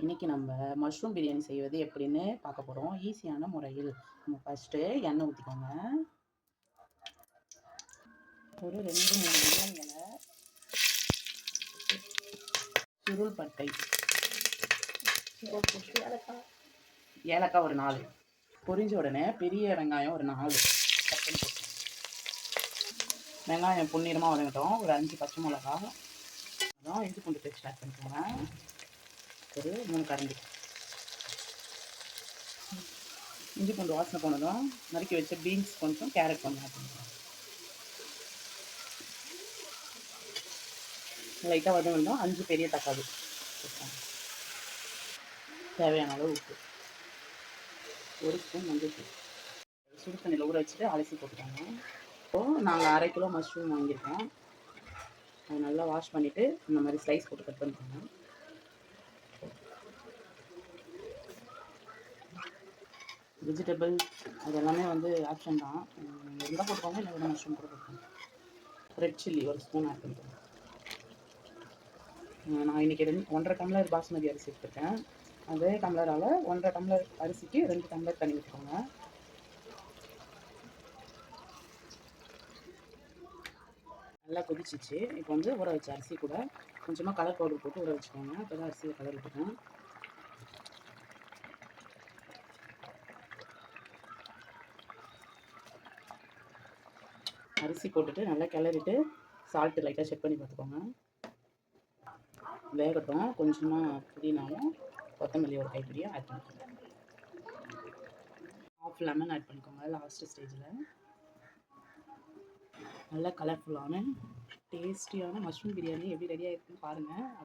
இன்னைக்கு நம்ம மஷ்ரூம் பிரியாணி செய்வது எப்படின்னு பார்க்க போகிறோம். ஈஸியான முறையில் நம்ம ஃபஸ்ட்டு எண்ணெய் ஊற்றிக்கோங்க. ஒரு 2-3 பிரியாணி இலை, சுருள் பட்டை, ஏலக்காய் ஒரு 4, பொரிஞ்ச உடனே பெரிய வெங்காயம் ஒரு 4 கட் பண்ணி போட்டு, வெங்காயம் பொன்னிறமாக வதங்கட்டும். ஒரு 5 பச்சை மிளகா, அதான் இஞ்சி பூண்டு பேஸ்ட் ஆட் பண்ணிக்கோங்க. ஒரு 3 கரண்டி இஞ்சி பூண்டு வாசனை போனதும் நறுக்கி வச்ச பீன்ஸ் கொஞ்சம், கேரட் கொஞ்சம் ஆட் பண்ணிக்கலாம். லைட்டாக வதங்கணும். 5 பெரிய தக்காளி, தேவையான அளவு உப்பு, 1 ஸ்பூன் மஞ்சள் தூள், சுடு தண்ணியில் ஊற வச்சுட்டு அலசி போட்டுக்கோங்க. இப்போது நாங்கள் 1/2 கிலோ மஷ்ரூம் வாங்கியிருக்கோம். அதை நல்லா வாஷ் பண்ணிவிட்டு இந்த மாதிரி ஸ்லைஸ் போட்டு கட் பண்ணிக்கோங்க. வெஜிடபிள் அது எல்லாமே ஆப்ஷன் தான், இருந்தால் போட்டுக்கோங்க, இல்லை மஷ்ரூம் கூட போட்டுக்கோங்க. ரெட் சில்லி 1 ஸ்பூன் ஆட் பண்ணிக்கோங்க. நான் இன்றைக்கி 1.5 டம்ளர் பாஸ்மதி அரிசி எடுத்துருக்கேன். அதே டம்ளரால் 1.5 டம்ளர் அரிசிக்கு 2 டம்ளர் தண்ணி ஊற்றிக்கோங்க. நல்லா கொதிச்சிச்சு. இப்போ ஊற வச்ச அரிசி கூட கொஞ்சமாக கலர் பவுடர் போட்டு ஊற வச்சுக்கோங்க. அப்போ தான் அரிசியை கலர் விட்டுக்கோங்க. அரிசி போட்டுட்டு நல்லா கிளறிட்டு சால்ட்டு லைட்டாக செக் பண்ணி பார்த்துக்கோங்க. வேகட்டும். கொஞ்சமாக புதினாவும் கொத்தமல்லி ஒரு கைப்பிடியும் ஆட் பண்ணிக்கோங்க. ஹாஃப் லெமன் ஆட் பண்ணிக்கோங்க லாஸ்ட் ஸ்டேஜில். நல்லா கலர்ஃபுல்லான டேஸ்டியான மஷ்ரூம் பிரியாணி எப்படி ரெடி ஆகிருக்குன்னு பாருங்கள்.